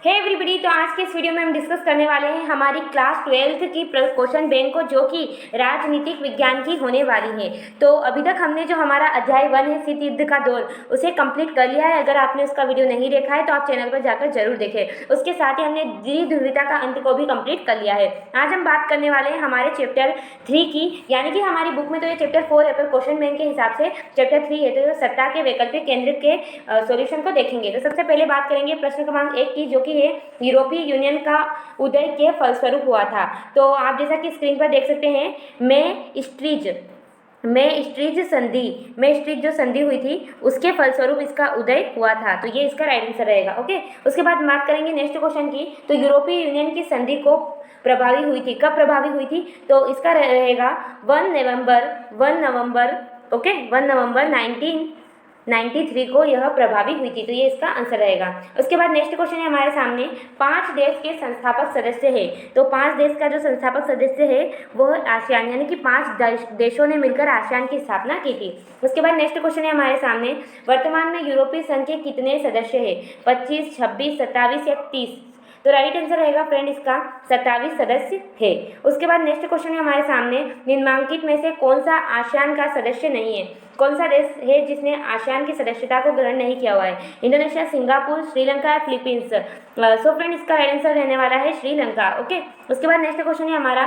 Hey everybody, तो आज के इस वीडियो में हम डिस्कस करने वाले हैं हमारी क्लास 12th की क्वेश्चन बैंक को, जो कि राजनीतिक विज्ञान की होने वाली है। तो अभी तक हमने जो हमारा अध्याय 1 है शीत युद्ध का दौर, उसे कंप्लीट कर लिया है। अगर आपने उसका वीडियो नहीं देखा है तो आप चैनल पर जाकर जरूर देखें। उसके साथ ही हमने द्विध्रुवीयता का अंत को भी कंप्लीट कर लिया है। आज हम बात करने वाले हैं हमारे चैप्टर 3 की, यानी कि हमारी बुक में तो ये चैप्टर 4 है, पर क्वेश्चन बैंक के हिसाब से चैप्टर 3 है। तो सत्ता के वैकल्पिक केंद्र के सॉल्यूशन को देखेंगे। तो सबसे पहले बात करेंगे प्रश्न क्रमांक 1 की, जो कि है यूरोपीय यूनियन का उदय के फलस्वरूप हुआ था। तो आप जैसा कि स्क्रीन पर देख सकते हैं, मैं स्ट्रीज जो संधि हुई थी उसके फलस्वरूप इसका उदय हुआ था। तो ये इसका राइट आंसर रहेगा। ओके, उसके बाद बात करेंगे नेक्स्ट क्वेश्चन की। तो यूरोपीय यूनियन की संधि को प्रभावी हुई थी, कब प्रभावी हुई थी? तो इसका रहेगा 1 नवंबर 1993 को यह प्रभावी हुई थी। तो ये इसका आंसर रहेगा। उसके बाद नेक्स्ट क्वेश्चन है हमारे सामने, 5 देश के संस्थापक सदस्य है। तो 5 देश का जो संस्थापक सदस्य है वह आसियान, यानी कि 5 देशों ने मिलकर आसियान की स्थापना की थी। उसके बाद नेक्स्ट क्वेश्चन है हमारे सामने, वर्तमान में यूरोपीय संघ के कितने सदस्य है? 25, 26, 27 या 30? तो राइट आंसर रहेगा फ्रेंड इसका 27 सदस्य है। उसके बाद नेक्स्ट क्वेश्चन है हमारे सामने, निम्नलिखित में से कौन सा आसियान का सदस्य नहीं है? कौन सा देश है जिसने आसियान की सदस्यता को ग्रहण नहीं किया हुआ है? इंडोनेशिया, सिंगापुर, श्रीलंका या फिलीपींस? सो फ्रेंड इसका राइट आंसर रहने वाला है श्रीलंका। ओके, उसके बाद नेक्स्ट क्वेश्चन है हमारा,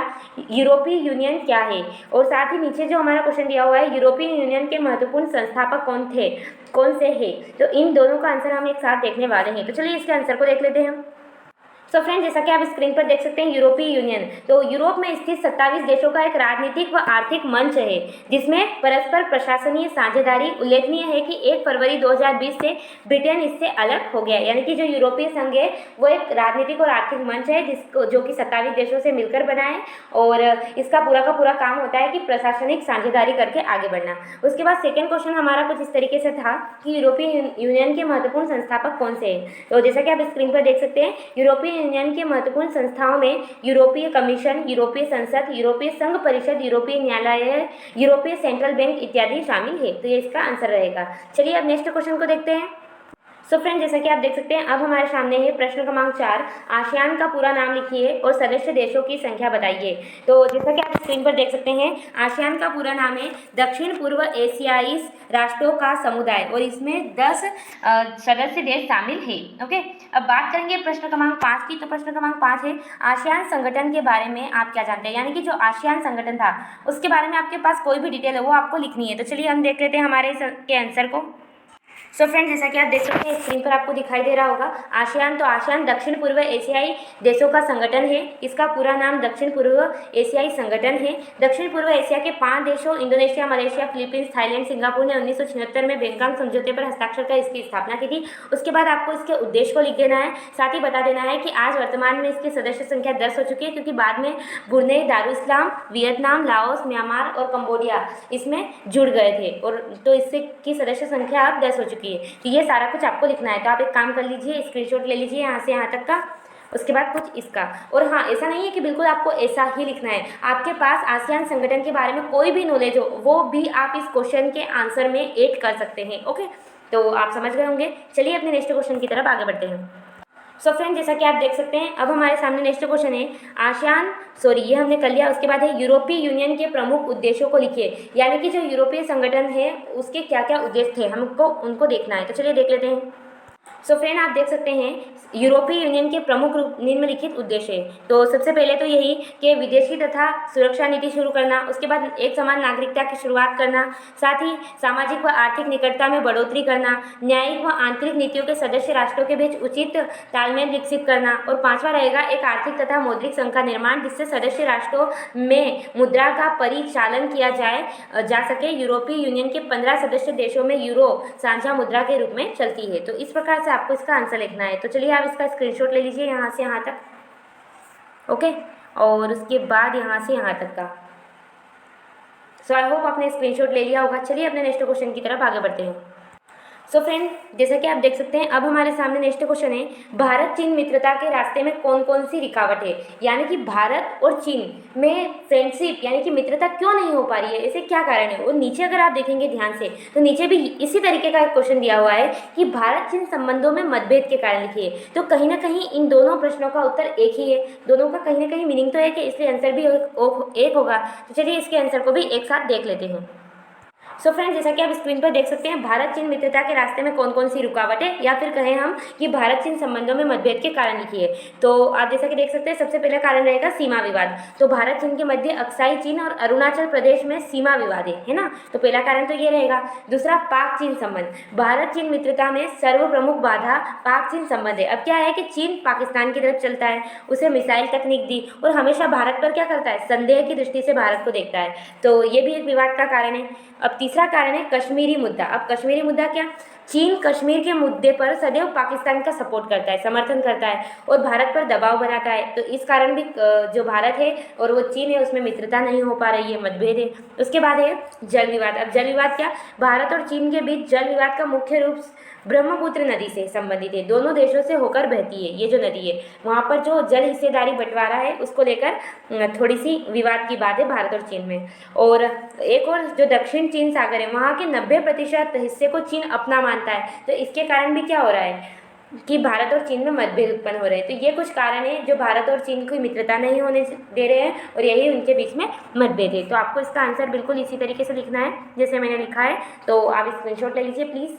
यूरोपीय यूनियन क्या है? और साथ ही नीचे जो हमारा क्वेश्चन दिया हुआ है, यूरोपीय यूनियन के महत्वपूर्ण संस्थापक कौन से है? तो इन दोनों का आंसर हम एक साथ देखने वाले हैं। तो चलिए इसके आंसर को देख लेते हैं। सो फ्रेंड, जैसा कि आप स्क्रीन पर देख सकते हैं, यूरोपीय यूनियन तो यूरोप में स्थित 27 देशों का एक राजनीतिक व आर्थिक मंच है, जिसमें परस्पर प्रशासनीय साझेदारी। उल्लेखनीय है कि 1 फरवरी 2020 से ब्रिटेन इससे अलग हो गया, यानी कि जो यूरोपीय संघ है वो एक राजनीतिक और आर्थिक मंच है जो कि 27 देशों से मिलकर बना है, और इसका पूरा का पूरा काम होता है कि प्रशासनिक साझेदारी करके आगे बढ़ना। उसके बाद सेकेंड क्वेश्चन हमारा कुछ इस तरीके से था कि यूरोपीय यूनियन के महत्वपूर्ण संस्थापक कौन से हैं? तो जैसा कि आप स्क्रीन पर देख सकते हैं, यूरोपीय यूनियन के महत्वपूर्ण संस्थाओं में यूरोपीय कमीशन, यूरोपीय संसद, यूरोपीय संघ परिषद, यूरोपीय न्यायालय, यूरोपीय सेंट्रल बैंक इत्यादि शामिल है। तो ये इसका आंसर रहेगा। चलिए अब नेक्स्ट क्वेश्चन को देखते हैं। सो फ्रेंड, जैसा कि आप देख सकते हैं, अब हमारे सामने है प्रश्न क्रमांक 4, आसियान का पूरा नाम लिखिए और सदस्य देशों की संख्या बताइए। तो जैसा कि आप स्क्रीन पर देख सकते हैं, आसियान का पूरा नाम है दक्षिण पूर्व एशियाई राष्ट्रों का समुदाय, और इसमें 10 सदस्य देश शामिल है। ओके, अब बात करेंगे प्रश्न क्रमांक 5 की। तो प्रश्न क्रमांक 5 है, आसियान संगठन के बारे में आप क्या जानते हैं? यानी कि जो आसियान संगठन था उसके बारे में आपके पास कोई भी डिटेल है वो आपको लिखनी है। तो चलिए हम देख लेते हैं हमारे के आंसर को। सो फ्रेंड, जैसा कि आप देख सकते हैं स्क्रीन पर आपको दिखाई दे रहा होगा, आसियान, तो आसियान दक्षिण पूर्व एशियाई देशों का संगठन है। इसका पूरा नाम दक्षिण पूर्व एशियाई संगठन है। दक्षिण पूर्व एशिया के 5 देशों Indonesia, Malaysia, Philippines, Thailand, Singapore ने 1976 में बैंकॉक समझौते पर हस्ताक्षर कर इसकी स्थापना की थी। उसके बाद आपको इसके उद्देश्य को लिख देना है, साथ ही बता देना है कि आज वर्तमान में इसकी सदस्य संख्या 10 हो चुकी है, क्योंकि बाद में Brunei, Darussalam, Vietnam, Laos, Myanmar और कंबोडिया इसमें जुड़ गए थे, और तो इससे की सदस्य संख्या अब 10 हो चुकी है। तो ये सारा कुछ आपको लिखना है। तो आप एक काम कर लीजिए, स्क्रीनशॉट ले लीजिए यहाँ से यहाँ तक का, उसके बाद कुछ इसका। और हाँ, ऐसा नहीं है कि बिल्कुल आपको ऐसा ही लिखना है। आपके पास आसियान संगठन के बारे में कोई भी नॉलेज हो वो भी आप इस क्वेश्चन के आंसर में ऐड कर सकते हैं। ओके, तो आप समझ गए होंगे। चलिए अपने नेक्स्ट क्वेश्चन की तरफ आगे बढ़ते हैं। सो फ्रेंड, जैसा कि आप देख सकते हैं, अब हमारे सामने नेक्स्ट क्वेश्चन है, ये हमने कर लिया। उसके बाद है, यूरोपीय यूनियन के प्रमुख उद्देश्यों को लिखिए। यानी कि जो यूरोपीय संगठन है उसके क्या क्या उद्देश्य थे, हमको उनको देखना है। तो चलिए देख लेते हैं। सो फ्रेंड, आप देख सकते हैं यूरोपीय यूनियन के प्रमुख निम्नलिखित उद्देश्य है। तो सबसे पहले तो यही कि विदेशी तथा सुरक्षा नीति शुरू करना, उसके बाद एक समान नागरिकता की शुरुआत करना, साथ ही सामाजिक व आर्थिक निकटता में बढ़ोतरी करना, न्यायिक व आंतरिक नीतियों के सदस्य राष्ट्रों के बीच उचित तालमेल विकसित करना, और 5वां रहेगा एक आर्थिक तथा मौद्रिक संघ का निर्माण, जिससे सदस्य राष्ट्रों में मुद्रा का परिचालन किया जा सके। यूरोपीय यूनियन के 15 सदस्य देशों में यूरो साझा मुद्रा के रूप में चलती है। तो इस प्रकार से आपको इसका आंसर लिखना है। तो चलिए आप इसका स्क्रीनशॉट ले लीजिए यहाँ से यहाँ तक। ओके, और उसके बाद यहाँ से यहाँ तक का। सो आई होप आपने स्क्रीनशॉट ले लिया होगा। चलिए अपने नेक्स्ट क्वेश्चन की तरफ आगे बढ़ते हैं। सो फ्रेंड, जैसा कि आप देख सकते हैं, अब हमारे सामने नेक्स्ट क्वेश्चन है, भारत चीन मित्रता के रास्ते में कौन कौन सी रुकावट है, यानी कि भारत और चीन में फ्रेंडशिप यानी कि मित्रता क्यों नहीं हो पा रही है, ऐसे क्या कारण है। और नीचे अगर आप देखेंगे ध्यान से तो नीचे भी इसी तरीके का एक क्वेश्चन दिया हुआ है कि भारत चीन संबंधों में मतभेद के कारण लिखिए। तो कहीं ना कहीं इन दोनों प्रश्नों का उत्तर एक ही है, दोनों का कहीं ना कहीं मीनिंग तो एक है, इसलिए आंसर भी एक होगा। तो चलिए इसके आंसर को भी एक साथ देख लेते हैं। सो फ्रेंड्स, जैसा कि आप स्क्रीन पर देख सकते हैं, भारत चीन मित्रता के रास्ते में कौन कौन सी रुकावट है, या फिर कहें हम कि भारत चीन संबंधों में मतभेद के कारण लिखिए। तो आप जैसा कि देख सकते हैं, सबसे पहला कारण रहेगा सीमा विवाद। तो भारत चीन के मध्य अक्साई चीन और अरुणाचल प्रदेश में सीमा विवाद है ना। तो पहला कारण तो ये रहेगा। दूसरा, पाक चीन संबंध। भारत चीन मित्रता में सर्व प्रमुख बाधा पाक चीन संबंध है। अब क्या है कि चीन पाकिस्तान की तरफ चलता है, उसे मिसाइल तकनीक दी और हमेशा भारत पर क्या करता है, संदेह की दृष्टि से भारत को देखता है। तो ये भी एक विवाद का कारण है। अब तीसरा कारण है कश्मीरी मुद्दा। अब कश्मीरी मुद्दा क्या, चीन कश्मीर के मुद्दे पर सदैव पाकिस्तान का सपोर्ट करता है, समर्थन करता है और भारत पर दबाव बनाता है। तो इस कारण भी जो भारत है और वो चीन है उसमें मित्रता नहीं हो पा रही है, मतभेद है। उसके बाद है जल विवाद। अब जल विवाद क्या, भारत और चीन के बीच जल विवाद का मुख्य रूप ब्रह्मपुत्र नदी से संबंधित है। दोनों देशों से होकर बहती है ये जो नदी है, वहाँ पर जो जल हिस्सेदारी बंटवारा है उसको लेकर थोड़ी सी विवाद की बात है भारत और चीन में। और एक और जो दक्षिण चीन सागर है, वहाँ के 90% हिस्से को चीन अपना मानता है। तो इसके कारण भी क्या हो रहा है कि भारत और चीन में मतभेद उत्पन्न हो रहे हैं। तो ये कुछ कारण है जो भारत और चीन की मित्रता नहीं होने दे रहे हैं और यही उनके बीच में मतभेद है। तो आपको इसका आंसर बिल्कुल इसी तरीके से लिखना है जैसे मैंने लिखा है। तो आप स्क्रीनशॉट ले लीजिए प्लीज़।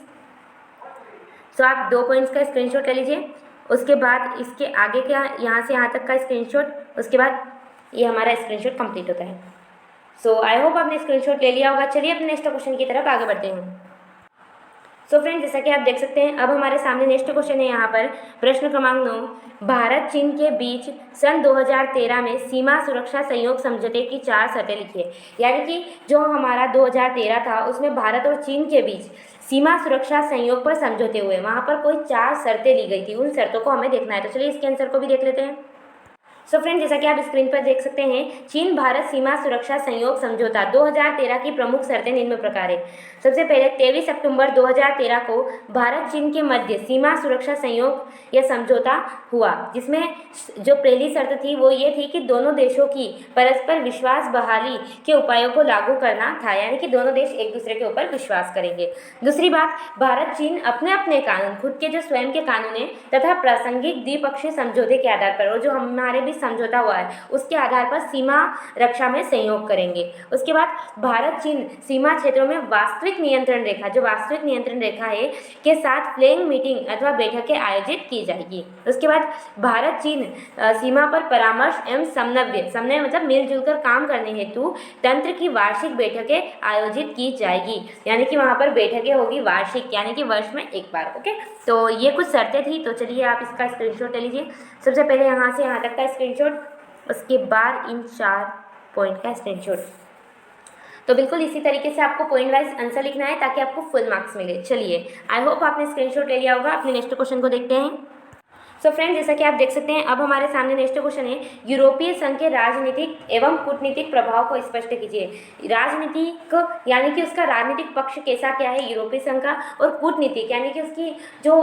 तो आप 2 पॉइंट्स का स्क्रीनशॉट ले लीजिए, उसके बाद इसके आगे का यहाँ से यहाँ तक का स्क्रीनशॉट, उसके बाद ये हमारा स्क्रीनशॉट कंप्लीट होता है। सो आई होप आपने स्क्रीनशॉट ले लिया होगा। चलिए अपने नेक्स्ट क्वेश्चन की तरफ आगे बढ़ते हैं। सो फ्रेंड्स, जैसा कि आप देख सकते हैं, अब हमारे सामने नेक्स्ट क्वेश्चन है यहाँ पर प्रश्न क्रमांक 9, भारत चीन के बीच सन 2013 में सीमा सुरक्षा सहयोग समझौते की 4 शर्तें लिखिए। यानी कि जो हमारा 2013 था उसमें भारत और चीन के बीच सीमा सुरक्षा सहयोग पर समझौते हुए, वहाँ पर कोई 4 शर्तें ली गई थी, उन शर्तों को हमें देखना है। तो चलिए इसके आंसर को भी देख लेते हैं। सो फ्रेंड, जैसा कि आप स्क्रीन पर देख सकते हैं, चीन भारत सीमा सुरक्षा सहयोग समझौता 2013 की प्रमुख शर्तें निम्न प्रकार है। सबसे पहले 23 अक्टूबर 2013 को भारत चीन के मध्य सीमा सुरक्षा सहयोग या समझौता हुआ, जिसमें जो पहली शर्त थी वो ये थी कि दोनों देशों की परस्पर विश्वास बहाली के उपायों को लागू करना था, यानी कि दोनों देश एक दूसरे के ऊपर विश्वास करेंगे। दूसरी बात, भारत चीन अपने अपने कानून, खुद के जो स्वयं के कानून हैं तथा प्रासंगिक द्विपक्षीय समझौते के आधार पर, और जो हमारे भी समझौता हुआ है उसके आधार पर सीमा रक्षा में सहयोग करेंगे। उसके बाद भारत चीन सीमा क्षेत्रों में वास्तविक नियंत्रण रेखा, जो वास्तविक नियंत्रण रेखा है के साथ फ्लैग मीटिंग अथवा बैठकें आयोजित की जाएगी। उसके बाद भारत चीन सीमा पर परामर्श एवं समन्वय मतलब मिलजुल कर काम करने हेतु तंत्र की वार्षिक बैठकें आयोजित की जाएगी, यानी कि वहाँ पर बैठकें होगी वार्षिक, यानी कि वर्ष में एक बार। ओके, तो ये कुछ शर्तें थी। तो चलिए आप इसका स्क्रीनशॉट ले लीजिए। सबसे पहले यहाँ से यहाँ तक का स्क्रीनशॉट, उसके बाद इन 4 पॉइंट का स्क्रीनशॉट। तो बिल्कुल इसी तरीके से आपको पॉइंट वाइज आंसर लिखना है ताकि आपको फुल मार्क्स मिले। चलिए, आई होप आपने स्क्रीनशॉट ले लिया होगा। अपने नेक्स्ट क्वेश्चन को देखते हैं। सो फ्रेंड, जैसा कि आप देख सकते हैं, अब हमारे सामने नेक्स्ट क्वेश्चन है, यूरोपीय संघ के राजनीतिक एवं कूटनीतिक प्रभाव को स्पष्ट कीजिए। राजनीतिक यानी कि उसका राजनीतिक पक्ष कैसा क्या है यूरोपीय संघ का, और कूटनीतिक यानी कि उसकी जो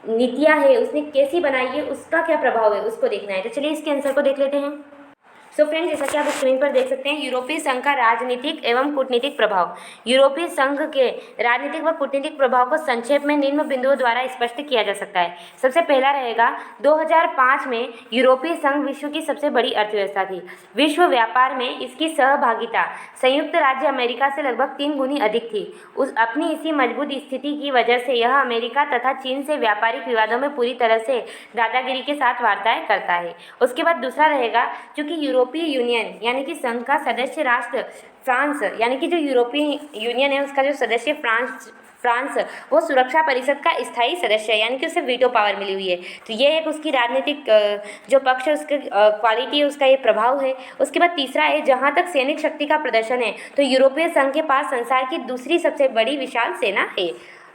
नीतियाँ है उसने कैसी बनाई है, उसका क्या प्रभाव है उसको देखना है। तो चलिए इसके आंसर को देख लेते हैं। सो फ्रेंड्स, जैसा कि आप स्क्रीन पर देख सकते हैं, यूरोपीय संघ का राजनीतिक एवं कूटनीतिक प्रभाव। यूरोपीय संघ के राजनीतिक व कूटनीतिक प्रभाव को संक्षेप में निम्न बिंदुओं द्वारा स्पष्ट किया जा सकता है। सबसे पहला रहेगा, 2005 में यूरोपीय संघ विश्व की सबसे बड़ी अर्थव्यवस्था थी। विश्व व्यापार में इसकी सहभागिता संयुक्त राज्य अमेरिका से लगभग 3 गुनी अधिक थी। उस अपनी इसी मजबूत स्थिति की वजह से यह अमेरिका तथा चीन से व्यापारिक विवादों में पूरी तरह से दादागिरी के साथ वार्ताएं करता है। उसके बाद दूसरा रहेगा, चूँकि यूरोपीय यूनियन यानी कि संघ का सदस्य राष्ट्र फ्रांस, यानी कि जो यूरोपीय यूनियन है उसका जो सदस्य फ्रांस वो सुरक्षा परिषद का स्थायी सदस्य है, यानी कि उसे वीटो पावर मिली हुई है। तो ये एक उसकी राजनीतिक जो पक्ष है उसके क्वालिटी है, उसका ये प्रभाव है। उसके बाद तीसरा है, जहाँ तक सैनिक शक्ति का प्रदर्शन है तो यूरोपीय संघ के पास संसार की दूसरी सबसे बड़ी विशाल सेना है।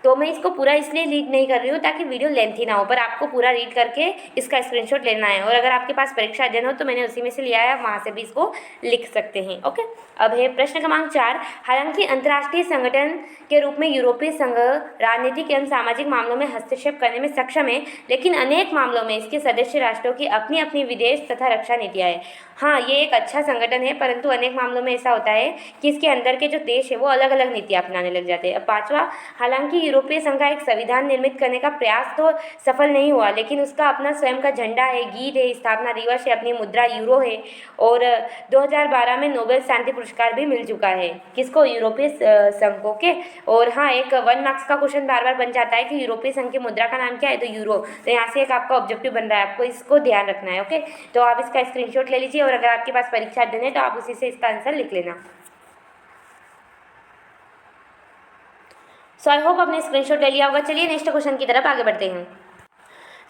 तो मैं इसको पूरा इसलिए रीड नहीं कर रही हूँ ताकि वीडियो लेंथी ना हो, पर आपको पूरा रीड करके इसका स्क्रीनशॉट लेना है। और अगर आपके पास परीक्षा अध्ययन हो तो मैंने उसी में से लिया है, वहाँ से भी इसको लिख सकते हैं। ओके, अब है प्रश्न क्रमांक 4। हालांकि अंतर्राष्ट्रीय संगठन के रूप में यूरोपीय संघ राजनीतिक एवं सामाजिक मामलों में हस्तक्षेप करने में सक्षम है, लेकिन अनेक मामलों में इसके सदस्य राष्ट्रों की अपनी अपनी विदेश तथा रक्षा नीतियाँ हैं। हाँ, ये एक अच्छा संगठन है, परंतु अनेक मामलों में ऐसा होता है कि इसके अंदर के जो देश है वो अलग अलग नीतियाँ अपनाने लग जाते हैं। अब 5वां, हालांकि यूरोपीय संघ का एक संविधान निर्मित करने का प्रयास तो सफल नहीं हुआ, लेकिन उसका अपना स्वयं का झंडा है, गीत है, स्थापना दिवस है, अपनी मुद्रा यूरो है, और 2012 में नोबेल शांति पुरस्कार भी मिल चुका है। किसको? यूरोपीय संघ को के। और हाँ, एक 1 मार्क्स का क्वेश्चन बार बार बन जाता है कि यूरोपीय संघ की मुद्रा का नाम क्या है, तो यूरो। तो यहाँ से एक आपका ऑब्जेक्टिव बन रहा है, आपको इसको ध्यान रखना है। ओके, तो आप इसका स्क्रीनशॉट ले लीजिए, और अगर आपके पास परीक्षा अध्ययन है तो आप उसी से इसका आंसर लिख लेना। सो आई होप आपने स्क्रीनशॉट ले लिया होगा। चलिए नेक्स्ट क्वेश्चन की तरफ आगे बढ़ते हैं।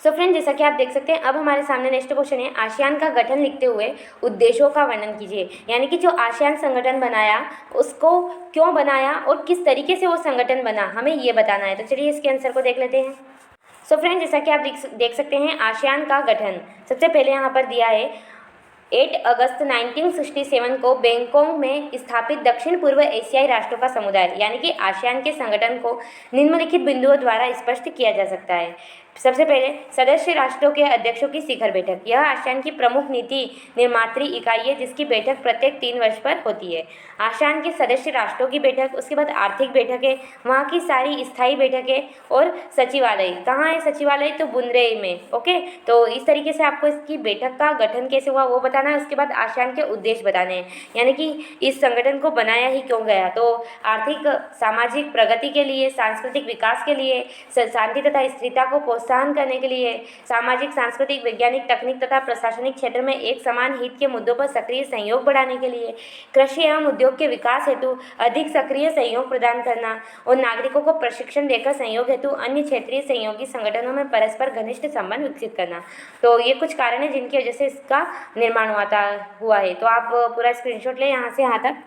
सो फ्रेंड, जैसा कि आप देख सकते हैं, अब हमारे सामने नेक्स्ट क्वेश्चन है, आसियान का गठन लिखते हुए उद्देश्यों का वर्णन कीजिए। यानी कि जो आसियान संगठन बनाया उसको क्यों बनाया और किस तरीके से वो संगठन बना, हमें ये बताना है। तो चलिए इसके आंसर को देख लेते हैं। सो फ्रेंड, जैसा कि आप देख सकते हैं, आसियान का गठन सबसे पहले यहाँ पर दिया है 8 अगस्त 1967 को बैंकॉक में स्थापित दक्षिण पूर्व एशियाई राष्ट्रों का समुदाय, यानी कि आसियान के संगठन को निम्नलिखित बिंदुओं द्वारा स्पष्ट किया जा सकता है। सबसे पहले, सदस्य राष्ट्रों के अध्यक्षों की शिखर बैठक। यह आसियान की प्रमुख नीति निर्मात्री इकाई है, जिसकी बैठक प्रत्येक 3 वर्ष पर होती है। आसियान के सदस्य राष्ट्रों की बैठक, उसके बाद आर्थिक बैठक है, वहाँ की सारी स्थायी बैठकें, और सचिवालय। कहाँ है सचिवालय? तो बुनरेई में। ओके, तो इस तरीके से आपको इसकी बैठक का गठन कैसे हुआ वो बताना है। उसके बाद आसियान के उद्देश्य बताने हैं, यानी कि इस संगठन को बनाया ही क्यों गया। तो आर्थिक सामाजिक प्रगति के लिए, सांस्कृतिक विकास के लिए, शांति तथा स्थिरता को प्रोत्साहन करने के लिए, सामाजिक, सांस्कृतिक, वैज्ञानिक, तकनीक तथा प्रशासनिक क्षेत्र में एक समान हित के मुद्दों पर सक्रिय सहयोग बढ़ाने के लिए, कृषि एवं उद्योग के विकास हेतु अधिक सक्रिय सहयोग प्रदान करना, और नागरिकों को प्रशिक्षण देकर सहयोग हेतु अन्य क्षेत्रीय सहयोगी संगठनों में परस्पर घनिष्ठ संबंध विकसित करना। तो ये कुछ कारण है जिनकी वजह से इसका निर्माण हुआ है। तो आप पूरा स्क्रीनशॉट लें यहाँ से यहाँ तक,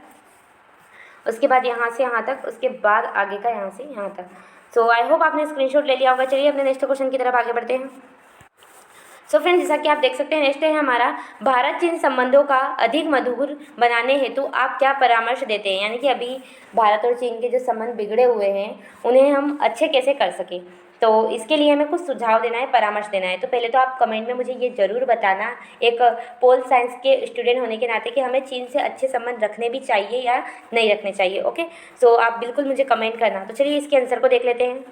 उसके बाद यहाँ से यहाँ तक, उसके बाद आगे का यहाँ से यहाँ तक। सो आई होप आपने स्क्रीनशॉट ले लिया होगा। चलिए अपने नेक्स्ट क्वेश्चन की तरफ आगे बढ़ते हैं। सो फ्रेंड्स, जैसा कि आप देख सकते हैं, नेक्स्ट है हमारा, भारत चीन संबंधों का अधिक मधुर बनाने हेतु आप क्या परामर्श देते हैं। यानी कि अभी भारत और चीन के जो संबंध बिगड़े हुए हैं उन्हें हम अच्छे कैसे कर सकें, तो इसके लिए हमें कुछ सुझाव देना है, परामर्श देना है। तो पहले तो आप कमेंट में मुझे ये ज़रूर बताना, एक पोल साइंस के स्टूडेंट होने के नाते, कि हमें चीन से अच्छे संबंध रखने भी चाहिए या नहीं रखने चाहिए। ओके, सो आप बिल्कुल मुझे कमेंट करना। तो चलिए इसके आंसर को देख लेते हैं।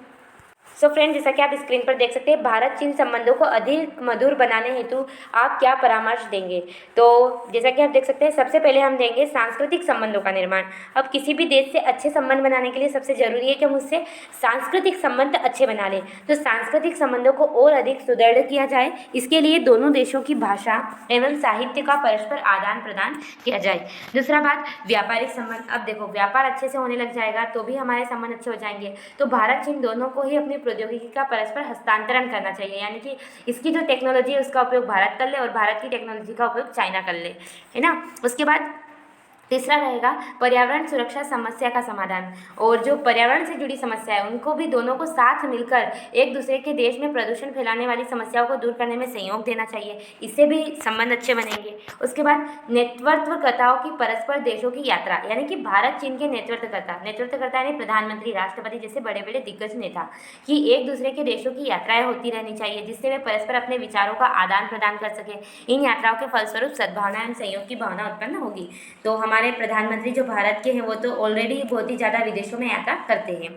सो फ्रेंड, जैसा कि आप स्क्रीन पर देख सकते हैं, भारत चीन संबंधों को अधिक मधुर बनाने हेतु आप क्या परामर्श देंगे। तो जैसा कि आप देख सकते हैं, सबसे पहले हम देंगे सांस्कृतिक संबंधों का निर्माण। अब किसी भी देश से अच्छे संबंध बनाने के लिए सबसे ज़रूरी है कि हम उससे सांस्कृतिक संबंध अच्छे बना लें। तो सांस्कृतिक संबंधों को और अधिक सुदृढ़ किया जाए, इसके लिए दोनों देशों की भाषा एवं साहित्य का परस्पर आदान प्रदान किया जाए। दूसरा बात, व्यापारिक संबंध। अब देखो, व्यापार अच्छे से होने लग जाएगा तो भी हमारे संबंध अच्छे हो जाएंगे। तो भारत चीन दोनों को ही अपनी प्रौद्योगिकी का परस्पर हस्तांतरण करना चाहिए, यानी कि इसकी जो टेक्नोलॉजी है उसका उपयोग भारत कर ले और भारत की टेक्नोलॉजी का उपयोग चाइना कर ले, है ना। उसके बाद तीसरा रहेगा पर्यावरण सुरक्षा समस्या का समाधान, और जो पर्यावरण से जुड़ी समस्या है उनको भी दोनों को साथ मिलकर एक दूसरे के देश में प्रदूषण फैलाने वाली समस्याओं को दूर करने में सहयोग देना चाहिए, इससे भी संबंध अच्छे बनेंगे। उसके बाद नेतृत्वकर्ताओं की परस्पर देशों की यात्रा, यानी कि भारत चीन के नेतृत्वकर्ता यानी प्रधानमंत्री, राष्ट्रपति जैसे बड़े बड़े दिग्गज नेता की एक दूसरे के देशों की यात्राएं होती रहनी चाहिए, जिससे वे परस्पर अपने विचारों का आदान प्रदान कर सके। इन यात्राओं के फलस्वरूप सद्भावना एवं सहयोग की भावना उत्पन्न होगी। तो हमारे प्रधानमंत्री जो भारत के हैं वो तो ऑलरेडी बहुत ही ज़्यादा विदेशों में यात्रा करते हैं।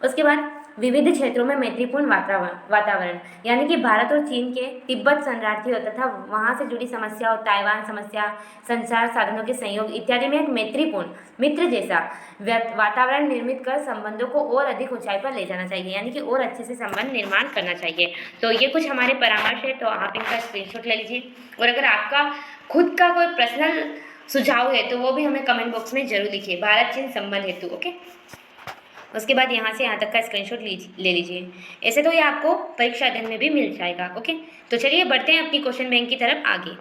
उसके बाद विविध क्षेत्रों में मैत्रीपूर्ण वातावरण, यानी कि भारत और चीन के तिब्बत शरणार्थियों तथा वहाँ से जुड़ी समस्याओं, ताइवान समस्या, संचार साधनों के संयोग इत्यादि में एक मैत्रीपूर्ण मित्र जैसा वातावरण निर्मित कर संबंधों को और अधिक ऊंचाई पर ले जाना चाहिए, यानी कि और अच्छे से संबंध निर्माण करना चाहिए। तो ये कुछ हमारे परामर्श है, तो आप इनका स्क्रीनशॉट ले लीजिए, और अगर आपका खुद का कोई पर्सनल सुझाव है तो वो भी हमें कमेंट बॉक्स में जरूर लिखिए, भारत चीन संबंध हेतु। ओके, उसके बाद यहाँ से यहाँ तक का स्क्रीनशॉट ले लीजिए। ऐसे तो ये आपको परीक्षा अध्ययन में भी मिल जाएगा। ओके, तो चलिए बढ़ते हैं अपनी क्वेश्चन बैंक की तरफ आगे।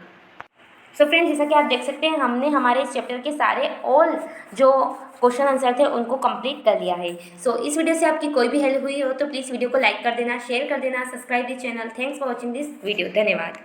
सो फ्रेंड्स, जैसा कि आप देख सकते हैं हमने हमारे इस चैप्टर के सारे ऑल जो क्वेश्चन आंसर थे उनको कंप्लीट कर लिया है। सो इस वीडियो से आपकी कोई भी हेल्प हुई हो तो प्लीज़ वीडियो को लाइक कर देना, शेयर कर देना, subscribe this channel. Thanks for watching this video. धन्यवाद।